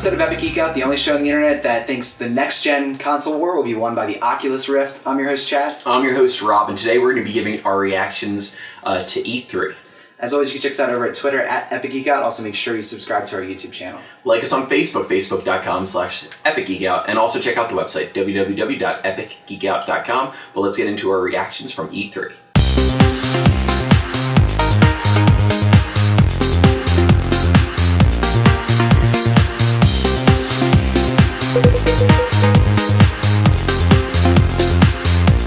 episode of Epic Geek Out, the only show on the internet that thinks the next-gen console war will be won by the Oculus Rift. I'm your host, Chad. I'm your host, Rob, and today we're going to be giving our reactions to E3. As always, you can check us out over at Twitter at Epic Geek Out. Also, make sure you subscribe to our YouTube channel. Like us on Facebook, facebook.com/epicgeekout, and also check out the website, www.epicgeekout.com. But let's get into our reactions from E3.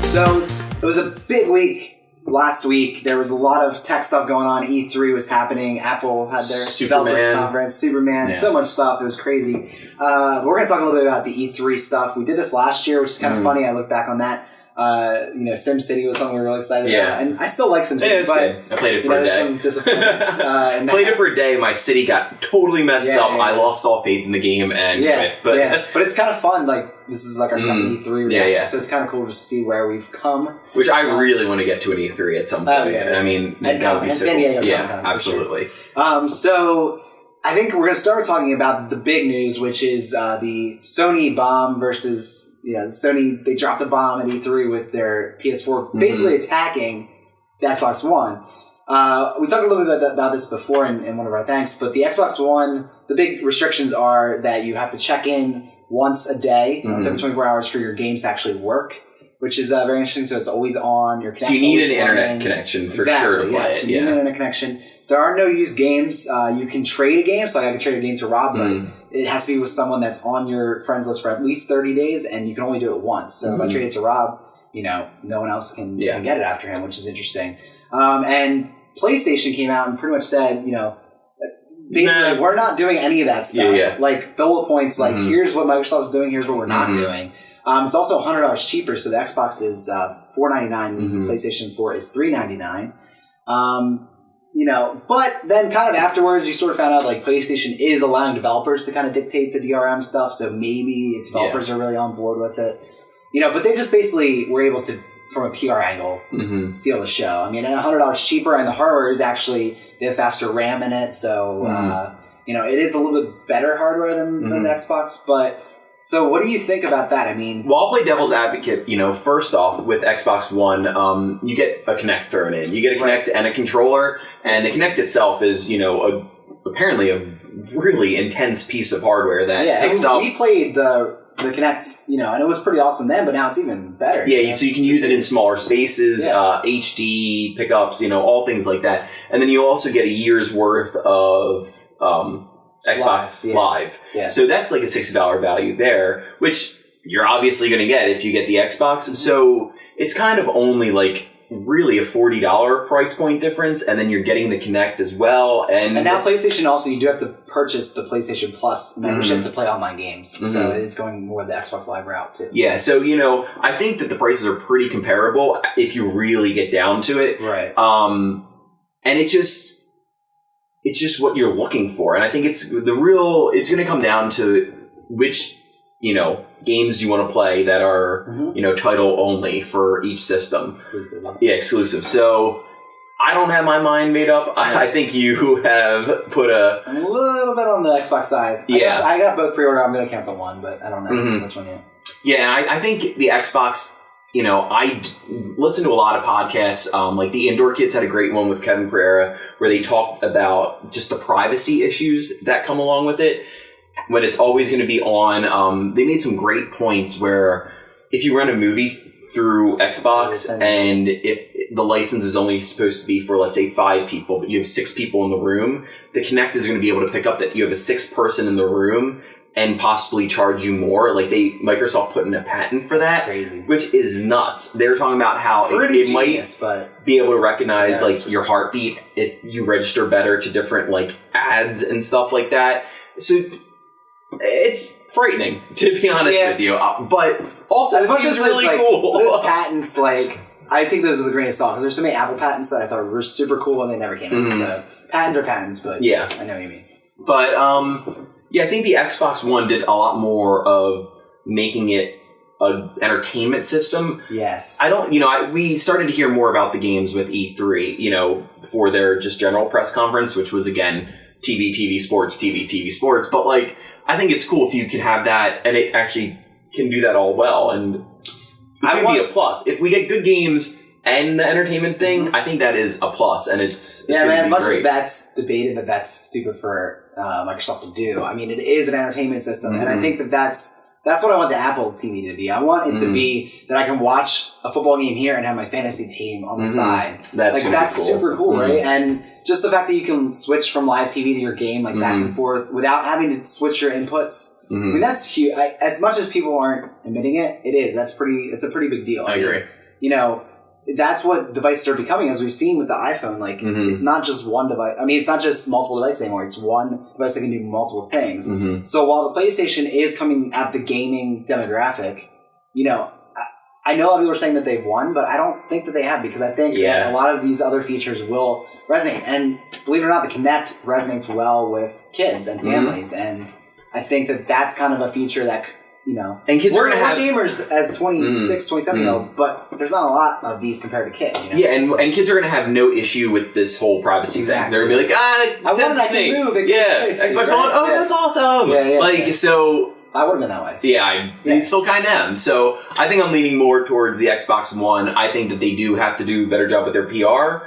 So, it was a big week last week. There was a lot of tech stuff going on. E3 was happening. Apple had their developers conference. Superman, so much stuff. It was crazy. We're going to talk a little bit about the E3 stuff. We did this last year, which is kind of funny. I look back on that. SimCity was something we were really excited about. And I still like SimCity, but good. I played it for a day. Some disappointments. Played it for a day. My city got totally messed up. I lost all faith in the game and quit. But it's kind of fun. Like, this is like our second E3 reaction, so it's kind of cool to see where we've come. Which I really want to get to an E3 at some point. I mean, that would be so San Diego. Yeah, absolutely. Sure. So I think we're going to start talking about the big news, which is the Sony bomb versus... Sony, they dropped a bomb at E3 with their PS4, basically attacking the Xbox One. We talked a little bit about this before in one of our thanks, but the Xbox One, the big restrictions are that you have to check in once a day, once every 24 hours for your games to actually work, which is very interesting. So it's always on. Your so you need an internet connection for sure to play it. So you need an internet connection. There are no used games. You can trade a game, so I can trade a game to Rob, but it has to be with someone that's on your friends list for at least 30 days, and you can only do it once. So if I trade it to Rob, no one else can get it after him, which is interesting. And PlayStation came out and pretty much said, basically, we're not doing any of that stuff. Like, bullet points, like, here's what Microsoft's doing, here's what we're not doing. It's also $100 cheaper, so the Xbox is $499, PlayStation 4 is $399. But then kind of afterwards, you sort of found out like PlayStation is allowing developers to kind of dictate the DRM stuff. So maybe if developers are really on board with it, but they just basically were able to, from a PR angle, steal the show. I mean, at $100 cheaper, and the hardware is actually, they have faster RAM in it. So, it is a little bit better hardware than the Xbox, but... So what do you think about that? I mean... Well, I'll play devil's advocate. First off, with Xbox One, you get a Kinect thrown in. You get a Kinect and a controller, and the Kinect itself is, apparently a really intense piece of hardware that picks up... We played the Kinect, and it was pretty awesome then, but now it's even better. Yeah, so you can use it in smaller spaces, HD pickups, all things like that. And then you also get a year's worth of... Xbox Live. Yeah. So that's like a $60 value there, which you're obviously going to get if you get the Xbox. And so it's kind of only like really a $40 price point difference, and then you're getting the Kinect as well. And now PlayStation also, you do have to purchase the PlayStation Plus membership to play online games. So it's going more the Xbox Live route too. Yeah, so I think that the prices are pretty comparable if you really get down to it. Right. And it's just what you're looking for. And I think it's going to come down to which, games you want to play that are, title only for each system. Exclusive. Yeah, exclusive. So I don't have my mind made up. I think you have put I'm a little bit on the Xbox side. Yeah. I got both pre-order. I'm going to cancel one, but I don't know which one yet. Yeah, and I think the Xbox... I listen to a lot of podcasts, like the Indoor Kids had a great one with Kevin Pereira, where they talked about just the privacy issues that come along with it, when it's always going to be on. They made some great points where if you rent a movie through Xbox and if the license is only supposed to be for, let's say, 5 people, but you have 6 people in the room, the Kinect is going to be able to pick up that you have a 6th person in the room and possibly charge you more. Like Microsoft put in a patent for that, crazy. Which is nuts. They're talking about how it might be able to recognize your heartbeat if you register better to different ads and stuff like that. So it's frightening, to be honest with you. But also, as much as really cool. Those patents, I think those are the greatest salt because there's so many Apple patents that I thought were super cool and they never came out. So patents are patents, but I know what you mean. But I think the Xbox One did a lot more of making it an entertainment system. Yes. We started to hear more about the games with E3, for their just general press conference, which was, again, TV, sports, TV, sports. But, I think it's cool if you can have that, and it actually can do that all well. And it's going to be a plus. If we get good games and the entertainment thing, I think that is a plus, and it's man, as much great. as that's debated that's stupid for Microsoft to do, I mean, it is an entertainment system, and I think that's what I want the Apple TV to be. I want it to be that I can watch a football game here and have my fantasy team on the side. That's cool. Super cool, right? And just the fact that you can switch from live TV to your game back and forth without having to switch your inputs. I mean, that's huge. As much as people aren't admitting it, it is. It's a pretty big deal. I agree. That's what devices are becoming, as we've seen with the iPhone. It's not just one device. I mean, it's not just multiple devices anymore. It's one device that can do multiple things. So while the PlayStation is coming at the gaming demographic, I know a lot of people are saying that they've won, but I don't think that they have, because I think that a lot of these other features will resonate. And believe it or not, the Kinect resonates well with kids and families. And I think that that's kind of a feature that... and kids are going to have gamers as 26, 27-year-olds, but there's not a lot of these compared to kids. And kids are going to have no issue with this whole privacy thing. They're going to be like, I want I can move. Xbox One, that's awesome. So I would have been that way. I still kind of am. So I think I'm leaning more towards the Xbox One. I think that they do have to do a better job with their PR.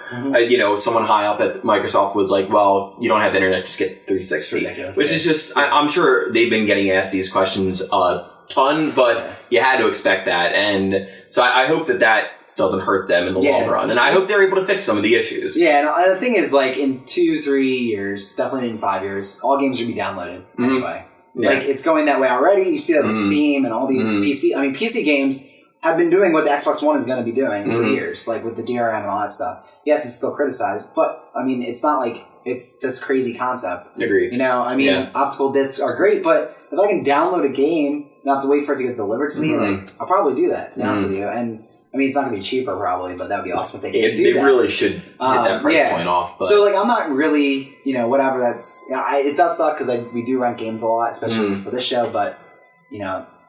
Someone high up at Microsoft was like, well, you don't have internet, just get 360. Which is just, I'm sure they've been getting asked these questions a ton, but you had to expect that. And so I hope that doesn't hurt them in the long run. And I hope they're able to fix some of the issues. Yeah, and the thing is, in 2-3 years, definitely in 5 years, all games will be downloaded anyway. Yeah. It's going that way already. You see that with Steam and all these PC. I mean, PC games have been doing what the Xbox One is going to be doing for years, with the DRM and all that stuff. Yes, it's still criticized, but I mean, it's not like it's this crazy concept. Agreed. Optical discs are great, but if I can download a game and I have to wait for it to get delivered to me, I'll probably do that, to be honest with you. And I mean, it's not going to be cheaper probably, but that would be awesome if they could do that. They really should get that price point off. But. So, I'm not really, whatever that's... it does suck because we do rent games a lot, especially for this show, but,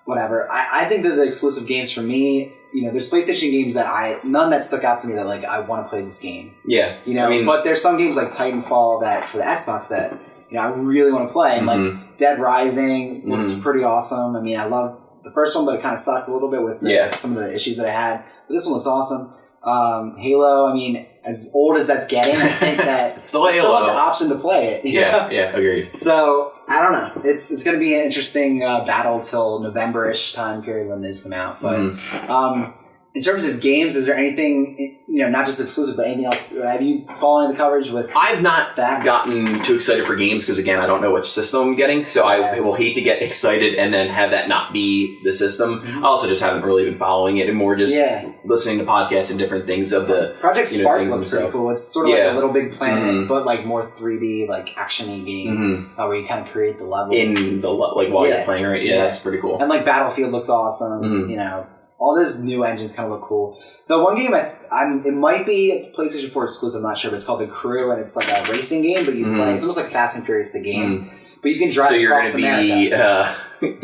whatever. I think that the exclusive games for me, there's PlayStation games none that stuck out to me that, I want to play this game. Yeah. But there's some games like Titanfall that, for the Xbox, that, I really want to play. And, Dead Rising looks pretty awesome. I mean, I love the first one, but it kind of sucked a little bit with some of the issues that I had. But this one looks awesome. Halo, I mean, as old as that's getting, I think that I still have the option to play it. Yeah, agreed. So, I don't know. It's going to be an interesting battle till November-ish time period when those come out. But in terms of games, is there anything, not just exclusive, but anything else? Have you followed the coverage with... I've not gotten too excited for games because, again, I don't know which system I'm getting. So I will hate to get excited and then have that not be the system. I also just haven't really been following it and more just listening to podcasts and different things of the... Project Spark looks pretty cool. It's sort of like a Little Big Planet, but more 3D, action-y game where you kind of create the level. In the while you're playing, right? Yeah, that's pretty cool. And Battlefield looks awesome, all those new engines kind of look cool. The one game, it might be a PlayStation 4 exclusive, I'm not sure, but it's called The Crew, and it's a racing game, but you play. It's almost like Fast and Furious, the game. But you can drive across America. So you're going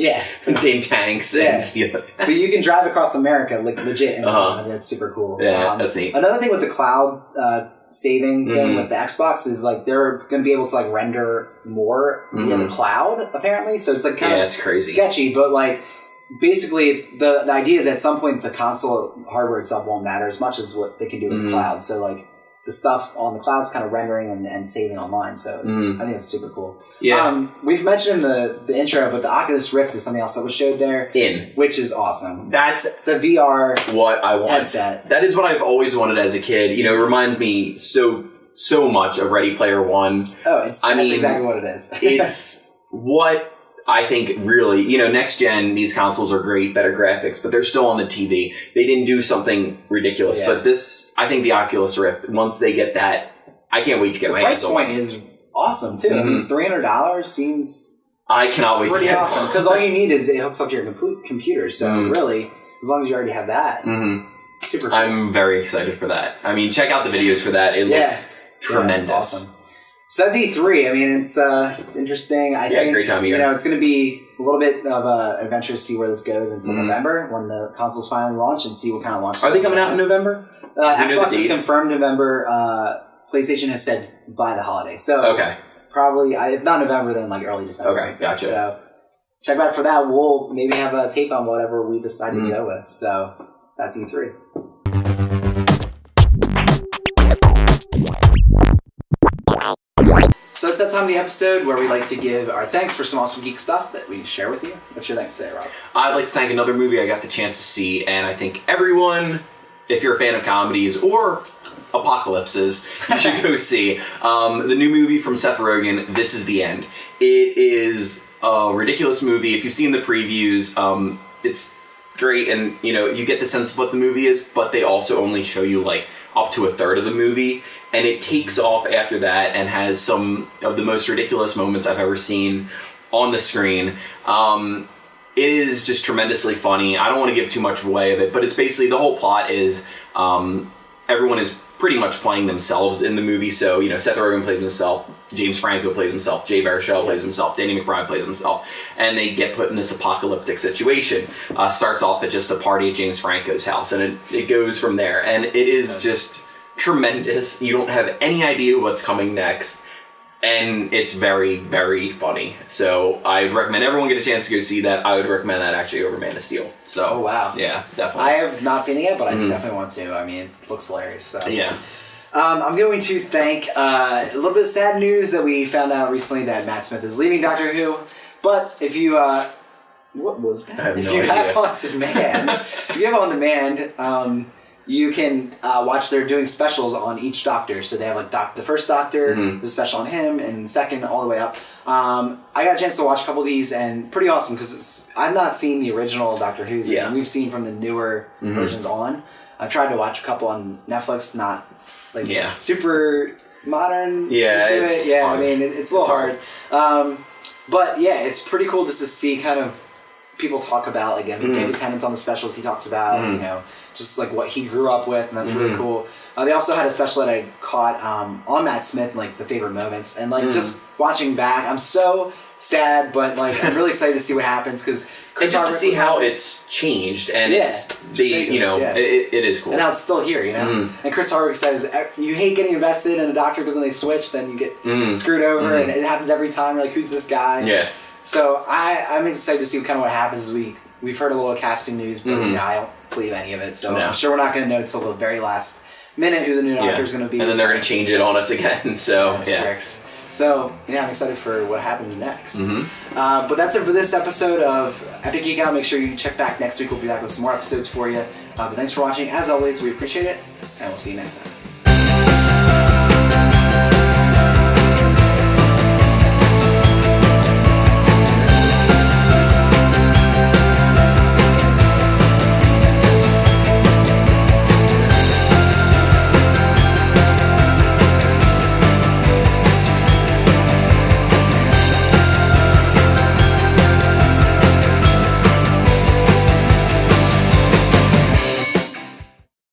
to be name tanks and steal it. But you can drive across America, legit, and I mean, that's super cool. Yeah, that's neat. Another thing with the cloud saving thing with the Xbox is they're going to be able to render more via the cloud, apparently. So it's kind of it's crazy. Sketchy, but basically, it's the idea is at some point the console hardware itself won't matter as much as what they can do with the cloud. So the stuff on the cloud's kind of rendering and saving online. So I think that's super cool. Yeah. We've mentioned in the intro, but the Oculus Rift is something else that was showed there. Which is awesome. It's a VR what I want. Headset. That is what I've always wanted as a kid. It reminds me so much of Ready Player One. Oh, that's exactly what it is. It's what I think really, next gen, these consoles are great, better graphics, but they're still on the TV. They didn't do something ridiculous, but I think the Oculus Rift, once they get that, I can't wait to get my hands on it. The price point is awesome too. I mean, $300 seems I cannot wait pretty to get awesome because all you need is it hooks up to your computer. So really, as long as you already have that, super cool. I'm very excited for that. I mean, check out the videos for that. It looks tremendous. It's awesome. Says E3. I mean, it's interesting. I think great time of year. It's going to be a little bit of an adventure to see where this goes until November when the consoles finally launch and see what kind of launch. Are they coming out in November? Xbox has confirmed November. PlayStation has said by the holiday. So probably if not November, then early December. Okay, gotcha. So check back for that. We'll maybe have a take on whatever we decide to go with. So that's E3. So it's that time of the episode where we like to give our thanks for some awesome geek stuff that we share with you. What's your thanks today, Rob? I'd like to thank another movie I got the chance to see, and I think everyone, if you're a fan of comedies or apocalypses, you should go see the new movie from Seth Rogen, This Is the End. It is a ridiculous movie. If you've seen the previews, it's great, and you get the sense of what the movie is, but they also only show you like up to a third of the movie, and it takes off after that and has some of the most ridiculous moments I've ever seen on the screen. It is just tremendously funny. I don't want to give too much away of it, but it's basically, the whole plot is everyone is pretty much playing themselves in the movie. So, Seth Rogen plays himself, James Franco plays himself, Jay Baruchel plays himself, Danny McBride plays himself, and they get put in this apocalyptic situation. Starts off at just a party at James Franco's house, and it goes from there. And it is just tremendous. You don't have any idea what's coming next, and it's very, very funny. So I recommend everyone get a chance to go see that. I would recommend that actually over Man of Steel. So, oh wow, yeah, definitely. I have not seen it yet, but I definitely want to. I mean, it looks hilarious. So. Yeah. I'm going to thank a little bit of sad news that we found out recently that Matt Smith is leaving Doctor Who. But if you what was that? I have if no you idea. have on demand, if you have on demand, you can watch. They're doing specials on each Doctor. So they have like the first Doctor, there's a special on him, and second all the way up. I got a chance to watch a couple of these, and pretty awesome because I've not seen the original Doctor Who's. Yeah. And we've seen from the newer versions on. I've tried to watch a couple on Netflix, not like super modern. Yeah, into it's it. Yeah, hard. I mean it's a little hard. But yeah, it's pretty cool just to see kind of people talk about, like, David Tennant's on the specials he talks about, just like what he grew up with, and that's really cool. They also had a special that I caught on Matt Smith, like the favorite moments, and like just watching back, I'm so sad, but like I'm really excited to see what happens because just to see how it's changed, and it's it is cool, and now it's still here, And Chris Hardwick says you hate getting invested in a Doctor because when they switch, then you get screwed over, and it happens every time. You're like, who's this guy? Yeah. So I'm excited to see kind of what happens. We've heard a little casting news, but I don't believe any of it. So I'm sure we're not going to know until the very last minute who the new Doctor is going to be, and then they're going to change it on us again. So jerks. So I'm excited for what happens next. But that's it for this episode of Epic Geek Out. Make sure you check back next week. We'll be back with some more episodes for you. But thanks for watching. As always, we appreciate it, and we'll see you next time.